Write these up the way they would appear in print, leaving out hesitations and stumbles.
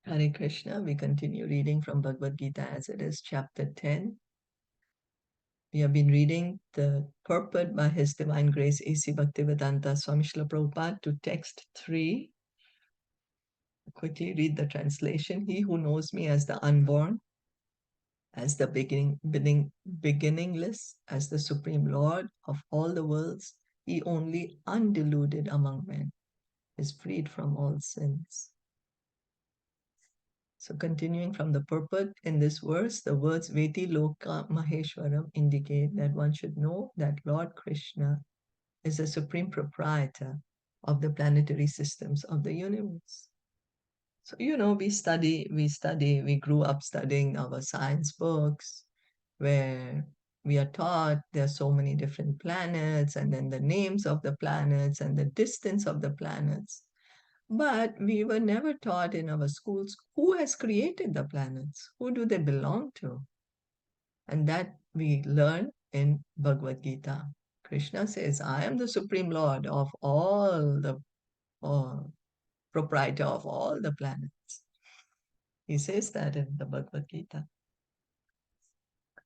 Hare Krishna. We continue reading from Bhagavad Gita as it is, chapter 10. We have been reading the purport by His Divine Grace A.C. Bhaktivedanta Swami Srila Prabhupada to text 3. Quickly read the translation. He who knows me as the unborn, as the beginningless, as the Supreme Lord of all the worlds, he only undeluded among men, is freed from all sins. So continuing from the purport in this verse, the words Veti Loka Maheshwaram indicate that one should know that Lord Krishna is the supreme proprietor of the planetary systems of the universe. So, we grew up studying our science books where we are taught there are so many different planets and then the names of the planets and the distance of the planets. But we were never taught in our schools who has created the planets, who do they belong to? And that we learn in Bhagavad Gita. Krishna says, I am the Supreme Lord of all the uh, proprietor of all the planets. He says that in the Bhagavad Gita.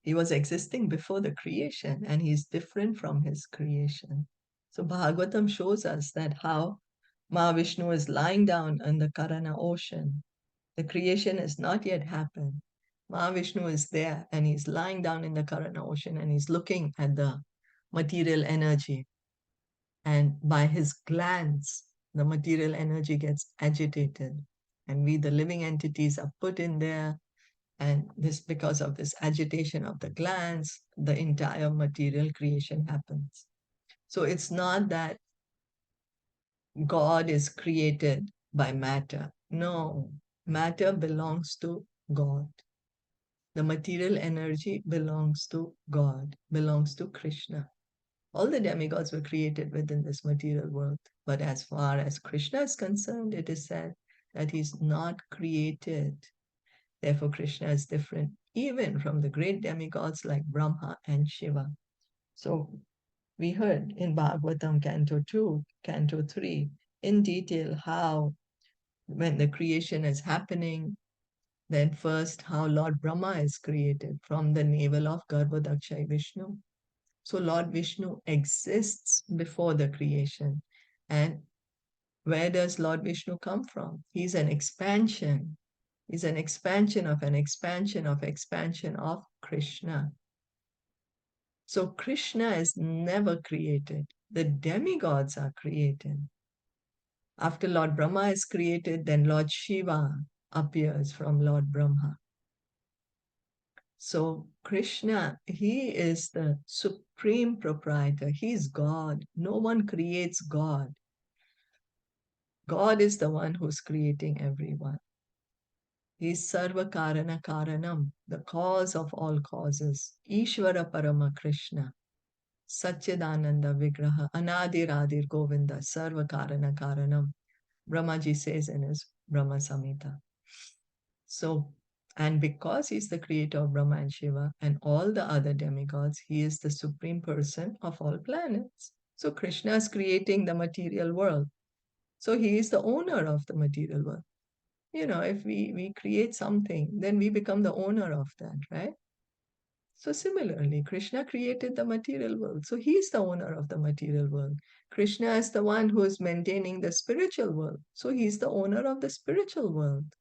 He was existing before the creation and he is different from his creation. So Bhagavatam shows us that how Mahavishnu is lying down in the Karana ocean. The creation has not yet happened. Mahavishnu is there and he's lying down in the Karana ocean and he's looking at the material energy. And by his glance, the material energy gets agitated. And we, the living entities, are put in there. And this, because of this agitation of the glands, the entire material creation happens. So it's not that God is created by matter. No, matter belongs to God. The material energy belongs to God, belongs to Krishna. All the demigods were created within this material world. But as far as Krishna is concerned, it is said that he's not created. Therefore, Krishna is different even from the great demigods like Brahma and Shiva. So we heard in Bhagavatam Canto 2, Canto 3, in detail how when the creation is happening, then first how Lord Brahma is created from the navel of Garbhodakshay Vishnu. So Lord Vishnu exists before the creation. And where does Lord Vishnu come from? He's an expansion. He's an expansion of an expansion of expansion of Krishna. So Krishna is never created. The demigods are created. After Lord Brahma is created, then Lord Shiva appears from Lord Brahma. So Krishna, he is the supreme proprietor. He's God. No one creates God. God is the one who's creating everyone. He's Sarva Karana Karanam, the cause of all causes. Ishvara Parama Krishna, Satchidananda Vigraha, Anadir Adir Govinda, Sarva Karana Karanam. Brahmaji says in his Brahma Samhita. So, and because he's the creator of Brahma and Shiva and all the other demigods, he is the supreme person of all planets. So Krishna is creating the material world. So he is the owner of the material world. If we create something, then we become the owner of that, right? So similarly, Krishna created the material world. So he's the owner of the material world. Krishna is the one who is maintaining the spiritual world. So he's the owner of the spiritual world.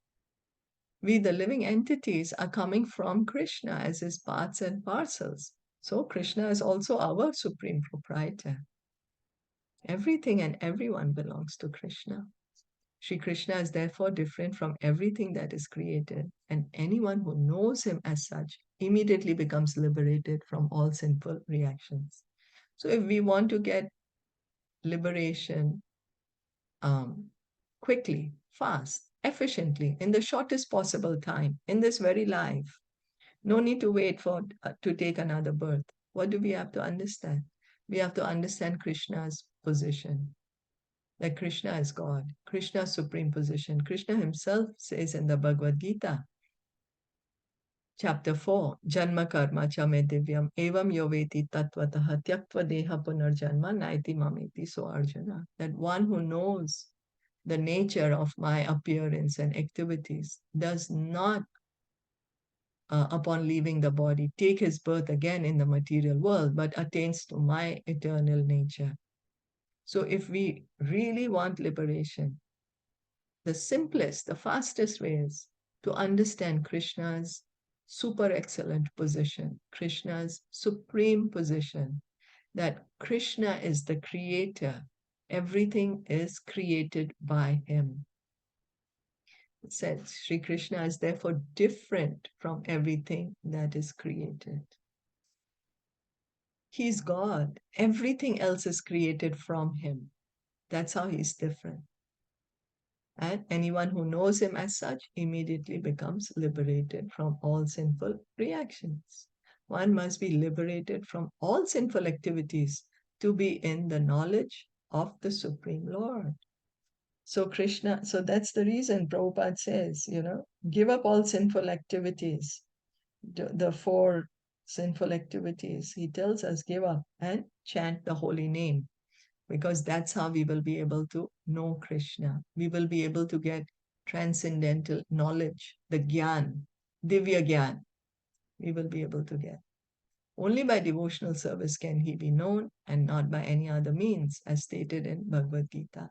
We, the living entities, are coming from Krishna as his parts and parcels. So Krishna is also our supreme proprietor. Everything and everyone belongs to Krishna. Sri Krishna is therefore different from everything that is created, and anyone who knows him as such immediately becomes liberated from all sinful reactions. So if we want to get liberation um, quickly, fast, efficiently, in the shortest possible time, in this very life, no need to wait for to take another birth. What do we have to understand? We have to understand Krishna's position. That Krishna is God, Krishna's supreme position. Krishna himself says in the Bhagavad Gita, chapter 4, Janma Karma Chame Divyam Evam Yoveti Tattvataha Tyaktva Deha Punarjanma Naiti Mameti. So Arjuna, that one who knows the nature of my appearance and activities, does not, upon leaving the body, take his birth again in the material world, but attains to my eternal nature. So if we really want liberation, the simplest, the fastest way is to understand Krishna's super excellent position, Krishna's supreme position, that Krishna is the creator. Everything is created by him. It says Sri Krishna is therefore different from everything that is created. He's God. Everything else is created from him. That's how he's different. And anyone who knows him as such immediately becomes liberated from all sinful reactions. One must be liberated from all sinful activities to be in the knowledge of the Supreme Lord. So Krishna, so that's the reason Prabhupada says, give up all sinful activities, the four sinful activities. He tells us, give up and chant the holy name, because that's how we will be able to know Krishna. We will be able to get transcendental knowledge, the Gyan, Divya Gyan, we will be able to get. Only by devotional service can he be known and not by any other means, as stated in Bhagavad Gita.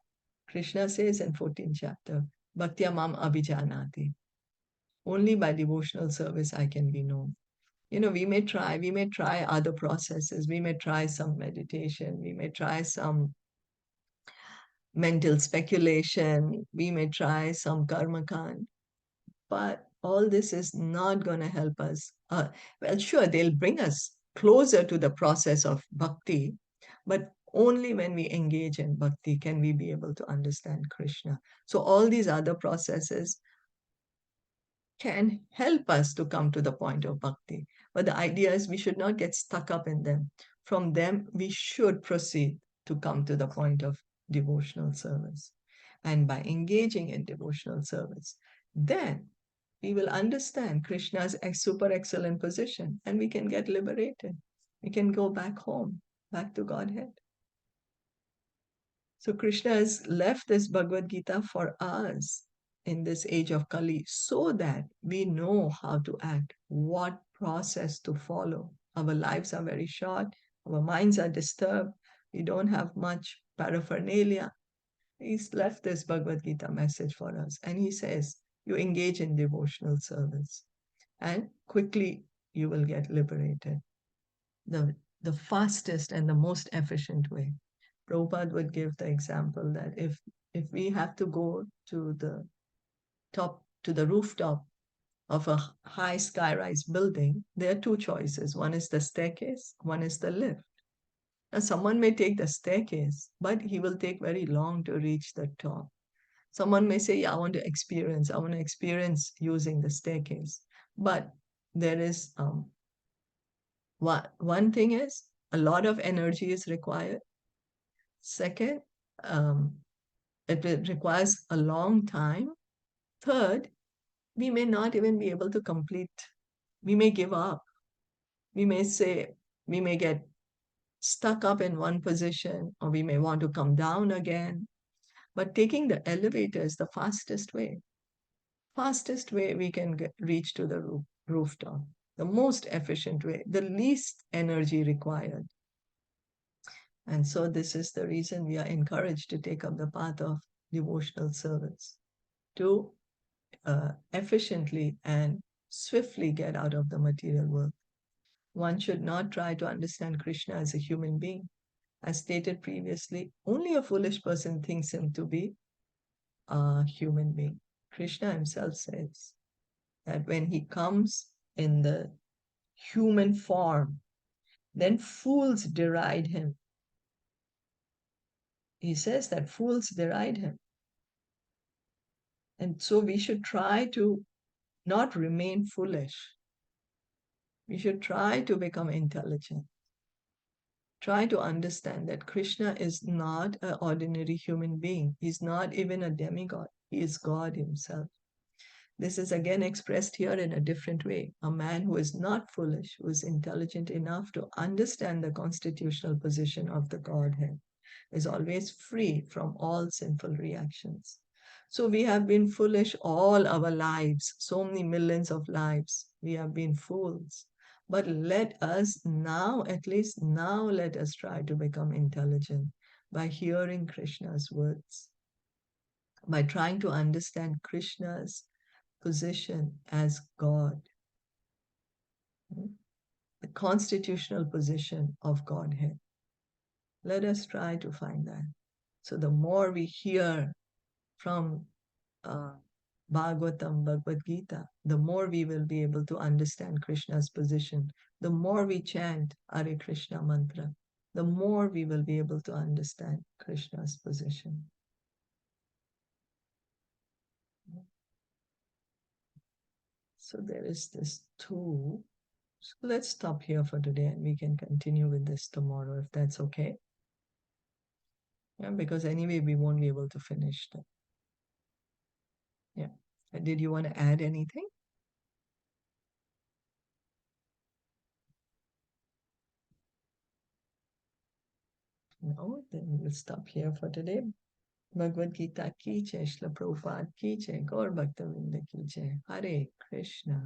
Krishna says in 14th chapter, Bhaktya mam abhijanati. Only by devotional service I can be known. We may try other processes. We may try some meditation. We may try some mental speculation. We may try some karma kand. But all this is not going to help us. Well, sure, they'll bring us closer to the process of bhakti, but only when we engage in bhakti can we be able to understand Krishna. So all these other processes can help us to come to the point of bhakti. But the idea is we should not get stuck up in them. From them, we should proceed to come to the point of devotional service. And by engaging in devotional service, then we will understand Krishna's super excellent position and we can get liberated. We can go back home, back to Godhead. So Krishna has left this Bhagavad Gita for us in this age of Kali so that we know how to act, what process to follow. Our lives are very short, our minds are disturbed, we don't have much paraphernalia. He's left this Bhagavad Gita message for us, and he says, you engage in devotional service and quickly you will get liberated. The fastest and the most efficient way. Prabhupada would give the example that if we have to go to the rooftop of a high sky-rise building, there are two choices. One is the staircase, one is the lift. Now, someone may take the staircase, but he will take very long to reach the top. Someone may say, yeah, I want to experience using the staircase. But there is one thing is a lot of energy is required. Second, it requires a long time. Third, we may not even be able to complete. We may give up. We may get stuck up in one position, or we may want to come down again. But taking the elevator is the fastest way. Fastest way we can reach to the rooftop. The most efficient way, the least energy required. And so this is the reason we are encouraged to take up the path of devotional service, to efficiently and swiftly get out of the material world. One should not try to understand Krishna as a human being. As stated previously, only a foolish person thinks him to be a human being. Krishna himself says that when he comes in the human form, then fools deride him. He says that fools deride him. And so we should try to not remain foolish. We should try to become intelligent. Try to understand that Krishna is not an ordinary human being. He's not even a demigod. He is God himself. This is again expressed here in a different way. A man who is not foolish, who is intelligent enough to understand the constitutional position of the Godhead. is always free from all sinful reactions. So we have been foolish all our lives, so many millions of lives. We have been fools. But let us now, at least now, let us try to become intelligent by hearing Krishna's words, by trying to understand Krishna's position as God, the constitutional position of Godhead. Let us try to find that. So the more we hear from uh, Bhagavatam, Bhagavad Gita, the more we will be able to understand Krishna's position. The more we chant Hare Krishna mantra, the more we will be able to understand Krishna's position. So there is this too. So let's stop here for today and we can continue with this tomorrow if that's okay. Yeah, because anyway, we won't be able to finish that. Yeah. Did you want to add anything? No, then we'll stop here for today. Bhagavad Gita ki jai, Srila Prabhupada ki jai, Gaur Bhaktavinda ki jai. Hare Krishna.